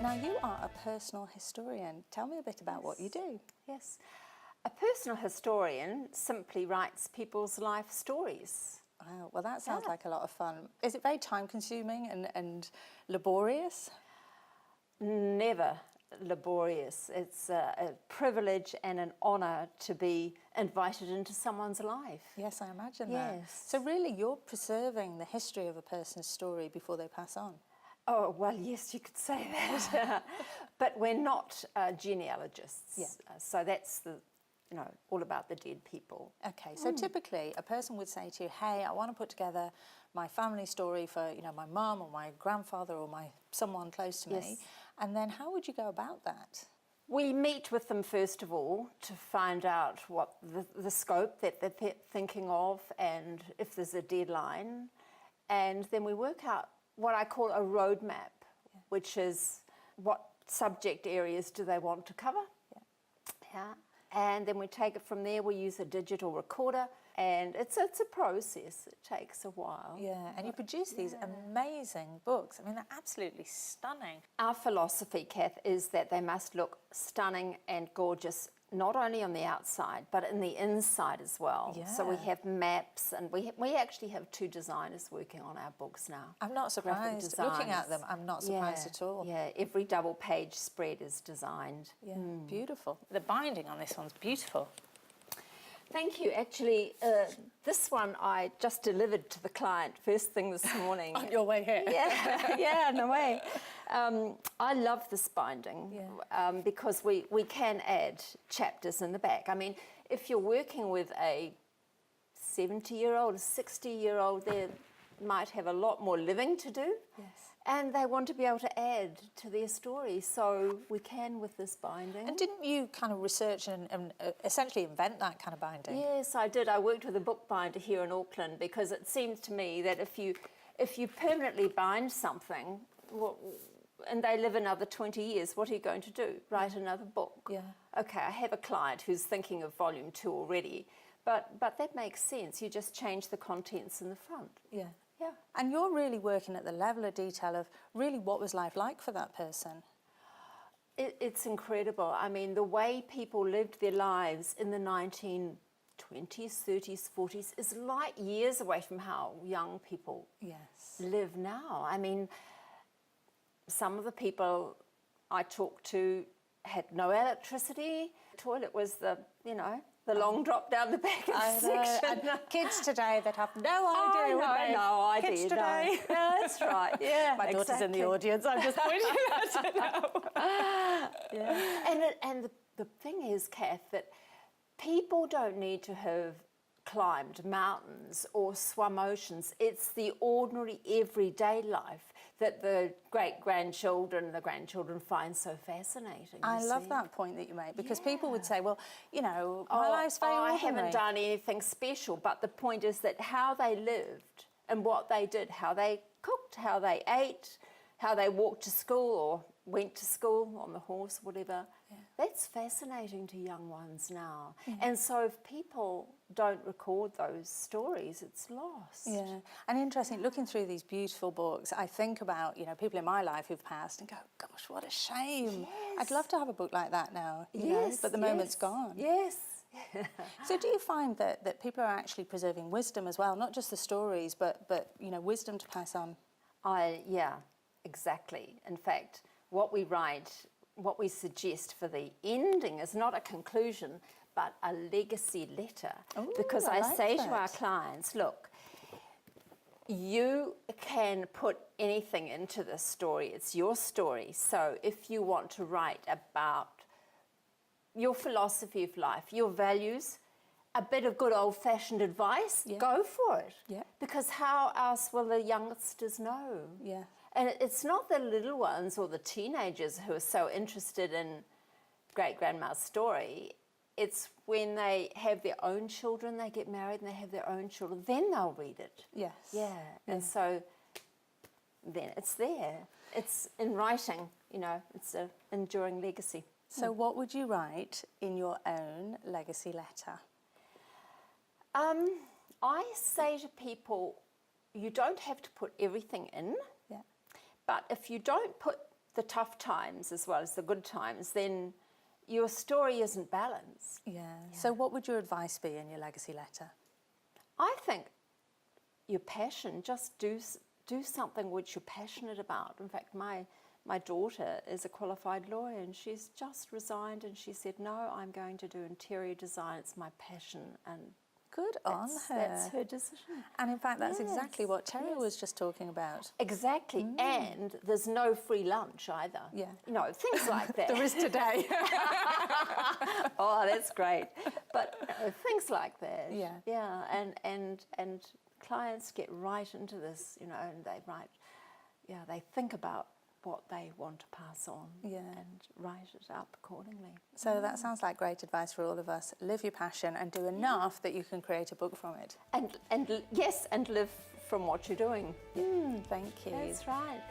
Now, you are a personal historian. Tell me a bit about what you do. Yes. A personal historian simply writes people's life stories. Wow, well, that sounds like a lot of fun. Is it very time-consuming and laborious? Never laborious. It's a privilege and an honour to be invited into someone's life. Yes, I imagine that. Yes. So really, you're preserving the history of a person's story before they pass on? Oh, well, yes, you could say that. But we're not genealogists. Yeah. So that's all about the dead people. Okay, so typically a person would say to you, hey, I want to put together my family story for, my mum or my grandfather or someone close to me. Yes. And then how would you go about that? We meet with them first of all to find out what the scope that they're thinking of and if there's a deadline. And then we work out what I call a roadmap, which is what subject areas do they want to cover. Yeah. And then we take it from there. We use a digital recorder, and it's a process. It takes a while. Yeah, and you produce these amazing books. I mean, they're absolutely stunning. Our philosophy, Cath, is that they must look stunning and gorgeous, not only on the outside, but in the inside as well. Yeah. So we have maps, and we actually have 2 designers working on our books now. I'm not surprised. Looking at them, I'm not surprised at all. Yeah, every double-page spread is designed. Yeah, beautiful. The binding on this one's beautiful. Thank you. Actually, this one I just delivered to the client first thing this morning. On your way here. Yeah, in a way. I love this binding because we can add chapters in the back. I mean, if you're working with a 70-year-old, a 60-year-old, they might have a lot more living to do. Yes. And they want to be able to add to their story, so we can with this binding. And didn't you kind of research and essentially invent that kind of binding? Yes, I did. I worked with a bookbinder here in Auckland because it seems to me that if you permanently bind something, and they live another 20 years, what are you going to do? Write another book? Yeah. Okay, I have a client who's thinking of volume 2 already, but that makes sense. You just change the contents in the front. Yeah. Yeah. And you're really working at the level of detail of really what was life like for that person. It's incredible. I mean, the way people lived their lives in the 1920s, 30s, 40s is light years away from how young people live now. I mean, some of the people I talked to had no electricity. The toilet was the long drop down the back of the section. And kids today that have no idea. No idea. Kids today. No, that's right. Yeah, my daughter's in the audience. I'm just pointing at it now. Yeah. And the thing is, Cath, that people don't need to have climbed mountains or swum oceans. It's the ordinary, everyday life that the great-grandchildren and the grandchildren find so fascinating. I love that point that you made, because people would say, well, my life's very ordinary. I haven't done anything special, but the point is that how they lived and what they did, how they cooked, how they ate, how they walked to school or went to school on the horse, whatever, that's fascinating to young ones now. And so if people don't record those stories, it's lost. Yeah, and interesting, looking through these beautiful books, I think about, people in my life who've passed and go, gosh, what a shame. Yes. I'd love to have a book like that now, but the moment's gone. Yes. So do you find that people are actually preserving wisdom as well, not just the stories, but wisdom to pass on? Yeah, exactly. In fact, what we write, what we suggest for the ending is not a conclusion, but a legacy letter. Ooh, because I say to our clients, look, you can put anything into this story. It's your story. So if you want to write about your philosophy of life, your values, a bit of good old-fashioned advice, go for it. Yeah. Because how else will the youngsters know? Yeah. And it's not the little ones or the teenagers who are so interested in great-grandma's story. It's when they have their own children, they get married and they have their own children, then they'll read it. Yes. Yeah. And so then it's there. It's in writing, it's an enduring legacy. So what would you write in your own legacy letter? I say to people, you don't have to put everything in. Yeah. But if you don't put the tough times as well as the good times, then your story isn't balanced. Yeah. So what would your advice be in your legacy letter? I think your passion, just do something which you're passionate about. In fact, my daughter is a qualified lawyer, and she's just resigned, and she said, no, I'm going to do interior design. It's my passion. And Good on her. That's her decision. And in fact, that's Yes, exactly what Terry yes. was just talking about. Exactly. And there's no free lunch either. Yeah. You know, things like that. There is today. Oh, that's great. But things like that. Yeah. Yeah. And clients get right into this, you know, and they think about what they want to pass on, Yeah. and write it up accordingly. So that sounds like great advice for all of us. Live your passion and do enough that you can create a book from it. And yes, and live from what you're doing. Thank you. That's right.